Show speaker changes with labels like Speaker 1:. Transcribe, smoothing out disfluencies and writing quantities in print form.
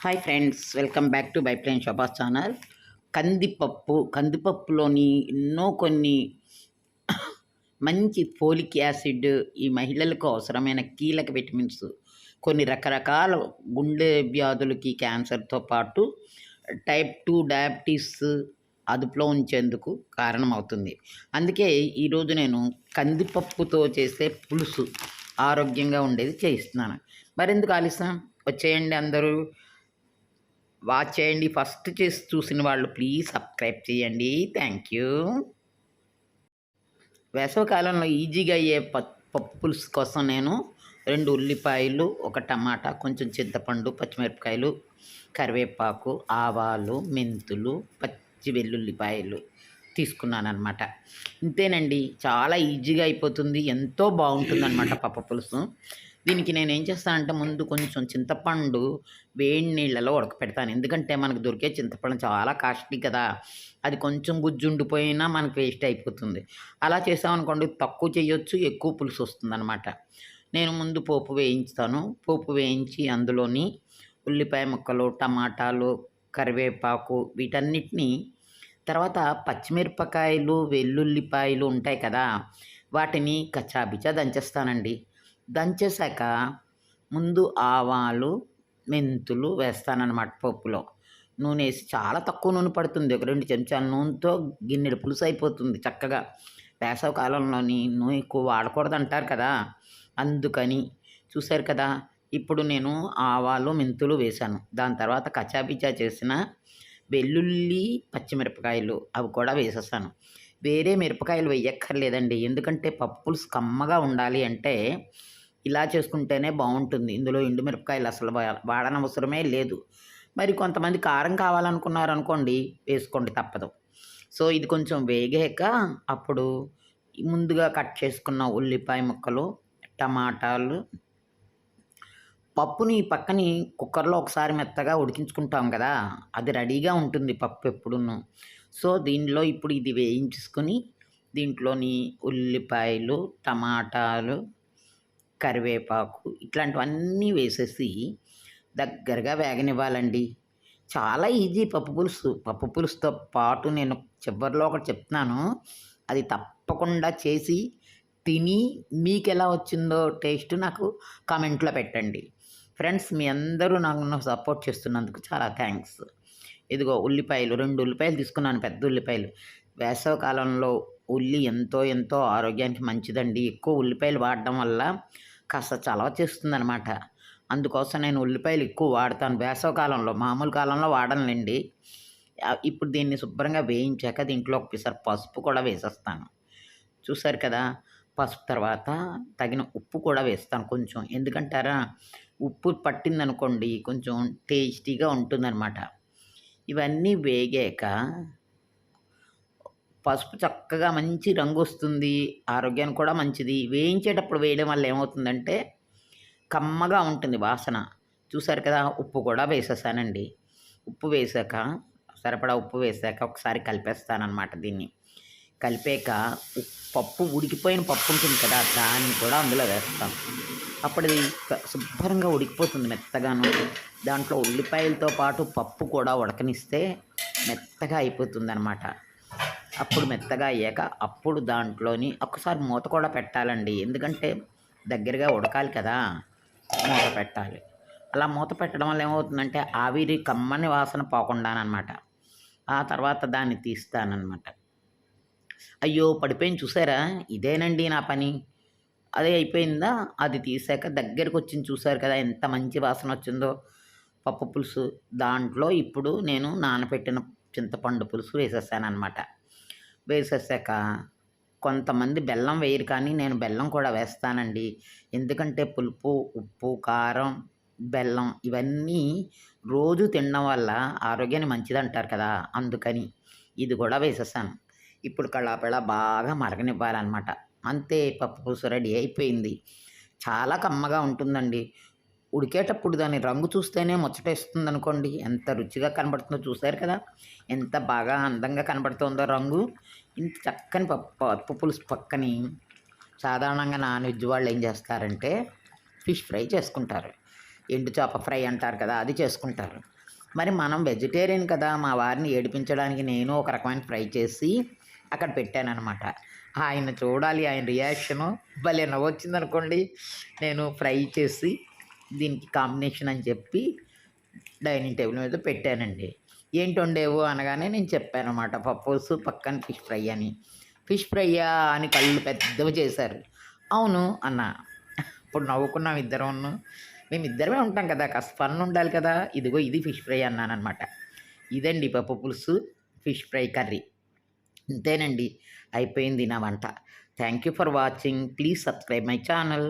Speaker 1: Hi friends, welcome back to BiplaneSobha channel. కందిపప్పులోని ఎన్నో కొన్ని మంచి ఫోలిక్ యాసిడ్, ఈ మహిళలకు అవసరమైన కీలక విటమిన్స్, కొన్ని రకరకాల గుండె వ్యాధులకి, క్యాన్సర్తో పాటు టైప్ 2 డయాబెటీస్ అదుపులో ఉంచేందుకు కారణమవుతుంది. అందుకే ఈరోజు నేను కందిపప్పుతో చేసే పులుసు ఆరోగ్యంగా ఉండేది చేయిస్తున్నాను. మరెందుకు ఆలస్యం, వచ్చేయండి అందరూ వాచ్ చేయండి. ఫస్ట్ చేసి చూసిన వాళ్ళు ప్లీజ్ సబ్స్క్రైబ్ చేయండి. Thank you. వేసవికాలంలో ఈజీగా అయ్యే పప్పు పులుసు కోసం నేను 2 ఉల్లిపాయలు, 1 టమాటా, కొంచెం చింతపండు, పచ్చిమిరపకాయలు, కరివేపాకు, ఆవాలు, మెంతులు, పచ్చి వెల్లుల్లిపాయలు తీసుకున్నాను అనమాట. ఇంతేనండి, చాలా ఈజీగా అయిపోతుంది, ఎంతో బాగుంటుందన్నమాట పప్పు పులుసు. దీనికి నేను ఏం చేస్తానంటే ముందు కొంచెం చింతపండు వేడి నీళ్ళలో ఉడకపెడతాను. ఎందుకంటే మనకు దొరికే చింతపండు చాలా కాస్ట్లీ కదా, అది కొంచెం గుజ్జు ఉండిపోయినా మనకు వేస్ట్ అయిపోతుంది. అలా చేసామనుకోండి తక్కువ చేయొచ్చు, ఎక్కువ పులుసు వస్తుందన్నమాట. నేను ముందు పోపు వేయించుతాను. పోపు వేయించి అందులోని ఉల్లిపాయ ముక్కలు, టమాటాలు, కరివేపాకు వీటన్నిటినీ, తర్వాత పచ్చిమిరపకాయలు, వెల్లుల్లిపాయలు ఉంటాయి కదా, వాటిని కచ్చాబిచ్చా దంచేస్తానండి. దంచేసాక ముందు ఆవాలు, మెంతులు వేస్తానన్నమాట పప్పులో. నూనె వేసి, చాలా తక్కువ నూనె పడుతుంది, 1-2 చెంచాల నూనెతో గిన్నెడు పులుసు అయిపోతుంది చక్కగా. వేసవి కాలంలోని నూనె ఎక్కువ వాడకూడదు అంటారు కదా, అందుకని. చూశారు కదా, ఇప్పుడు నేను ఆవాలు, మెంతులు వేశాను. దాని తర్వాత కచ్చాబిచ్చా చేసిన వెల్లుల్లి, పచ్చిమిరపకాయలు అవి కూడా వేసేస్తాను. వేరే మిరపకాయలు వేయక్కర్లేదండి, ఎందుకంటే పప్పు పులుసు కమ్మగా ఉండాలి అంటే ఇలా చేసుకుంటేనే బాగుంటుంది. ఇందులో ఎండుమిరపకాయలు అసలు వాడనవసరమే లేదు. మరి కొంతమంది కారం కావాలనుకున్నారనుకోండి, వేసుకోండి, తప్పదు. సో ఇది కొంచెం వేగాక అప్పుడు ముందుగా కట్ చేసుకున్న ఉల్లిపాయ ముక్కలు, టమాటాలు, పప్పుని పక్కని కుక్కర్లో ఒకసారి మెత్తగా ఉడికించుకుంటాం కదా, అది రెడీగా ఉంటుంది పప్పు ఎప్పుడును. సో దీనిలో ఇప్పుడు ఇది వేయించుకొని దీంట్లోని ఉల్లిపాయలు, టమాటాలు, కరివేపాకు ఇట్లాంటివన్నీ వేసేసి దగ్గరగా వేగనివ్వాలండి. చాలా ఈజీ పప్పు పులుసు. పప్పు పులుసుతో పాటు నేను చివరిలో ఒకటి చెప్తున్నాను, అది తప్పకుండా చేసి తిని మీకు ఎలా వచ్చిందో టేస్ట్ నాకు కామెంట్లో పెట్టండి. ఫ్రెండ్స్, మీ అందరూ నాకు సపోర్ట్ చేస్తున్నందుకు చాలా థ్యాంక్స్. ఇదిగో ఉల్లిపాయలు, 2 ఉల్లిపాయలు తీసుకున్నాను, పెద్ద ఉల్లిపాయలు. వేసవి కాలంలో ఉల్లి ఎంతో ఎంతో ఆరోగ్యానికి మంచిదండి. ఎక్కువ ఉల్లిపాయలు వాడడం వల్ల కాస్త చలవ చేస్తుందన్నమాట. అందుకోసం నేను ఉల్లిపాయలు ఎక్కువ వాడతాను వేసవి కాలంలో, మామూలు కాలంలో వాడనులేండి. ఇప్పుడు దీన్ని శుభ్రంగా వేయించాక దీంట్లో ఒకసారి పసుపు కూడా వేసేస్తాను. చూసారు కదా, పసుపు తర్వాత తగిన ఉప్పు కూడా వేస్తాను కొంచెం. ఎందుకంటారా, ఉప్పు పట్టిందనుకోండి కొంచెం టేస్టీగా ఉంటుందన్నమాట. ఇవన్నీ వేగాక పసుపు చక్కగా మంచి రంగు వస్తుంది, ఆరోగ్యానికి కూడా మంచిది. వేయించేటప్పుడు వేయడం వల్ల ఏమవుతుందంటే కమ్మగా ఉంటుంది వాసన. చూసారు కదా, ఉప్పు కూడా వేసేసానండి. ఉప్పు వేసాక, సరిపడా ఉప్పు వేసాక ఒకసారి కలిపేస్తానమాట. దీన్ని కలిపాక పప్పు, ఉడికిపోయిన పప్పు ఉంటుంది కదా, దాన్ని కూడా అందులో వేస్తాం. అప్పుడు అది శుభ్రంగా ఉడికిపోతుంది మెత్తగాను. దాంట్లో ఉల్లిపాయలతో పాటు పప్పు కూడా ఉడకనిస్తే మెత్తగా అయిపోతుంది అనమాట. అప్పుడు మెత్తగా అయ్యాక అప్పుడు దాంట్లోని ఒకసారి మూత కూడా పెట్టాలండి, ఎందుకంటే దగ్గరగా ఉడకాలి కదా, మూత పెట్టాలి. అలా మూత పెట్టడం వల్ల ఏమవుతుందంటే ఆవిరి కమ్మని వాసన పోకుండానమాట. ఆ తర్వాత దాన్ని తీస్తానన్నమాట. అయ్యో పడిపోయింది చూసారా, ఇదేనండి నా పని. అదే అయిపోయిందా, అది తీసాక దగ్గరకు వచ్చింది, చూసారు కదా ఎంత మంచి వాసన వచ్చిందో పప్పు పులుసు. దాంట్లో ఇప్పుడు నేను నానబెట్టిన చింతపండు పులుసు వేసేసానమాట. వేసేసాక కొంతమంది బెల్లం వేయరు, కానీ నేను బెల్లం కూడా వేస్తానండి. ఎందుకంటే పులుపు, ఉప్పు, కారం, బెల్లం ఇవన్నీ రోజు తినడం వల్ల ఆరోగ్యానికి మంచిదంటారు కదా, అందుకని ఇది కూడా వేసేసాను. ఇప్పుడు కళాపిళ బాగా మరగనివ్వాలన్నమాట. అంతే, పప్పు పులుసు రెడీ అయిపోయింది. చాలా కమ్మగా ఉంటుందండి. ఉడికేటప్పుడు దాని రంగు చూస్తేనే ముచ్చటేస్తుంది అనుకోండి, ఎంత రుచిగా కనబడుతుందో. చూశారు కదా ఎంత బాగా అందంగా కనబడుతుందో రంగు. ఇంత చక్కని పప్పు పులుసు పక్కని సాధారణంగా నాన్ వెజ్ వాళ్ళు ఏం చేస్తారంటే ఫిష్ ఫ్రై చేసుకుంటారు, ఎండు చేప ఫ్రై అంటారు కదా, అది చేసుకుంటారు. మరి మనం వెజిటేరియన్ కదా! మా వారిని ఏడిపించడానికి నేను ఒక రకమైన ఫ్రై చేసి అక్కడ పెట్టాననమాట. ఆయన చూడాలి ఆయన రియాక్షను భలే నవ్వొచ్చిందనుకోండి. నేను ఫ్రై చేసి దీనికి కాంబినేషన్ అని చెప్పి డైనింగ్ టేబుల్ మీద పెట్టానండి. ఏంటి వండావు అనగానే నేను చెప్పాననమాట. పప్పుపులుసు పక్కన ఫిష్ ఫ్రై అని. ఫిష్ ఫ్రైయా అని కళ్ళు పెద్దవి చేశారు. అవును అన్నా. అప్పుడు నవ్వుకున్నాం ఇద్దరమును. మేమిద్దరమే ఉంటాం కదా! కాస్త ఫన్ ఉండాలి కదా! ఇదిగో ఇది ఫిష్ ఫ్రై అన్నాననమాట. ఇదండి పప్పు పులుసు, ఫిష్ ఫ్రై కర్రీ. ఇంతేనండి. అయిపోయింది నా వంట. Thank you for watching. Please subscribe my channel.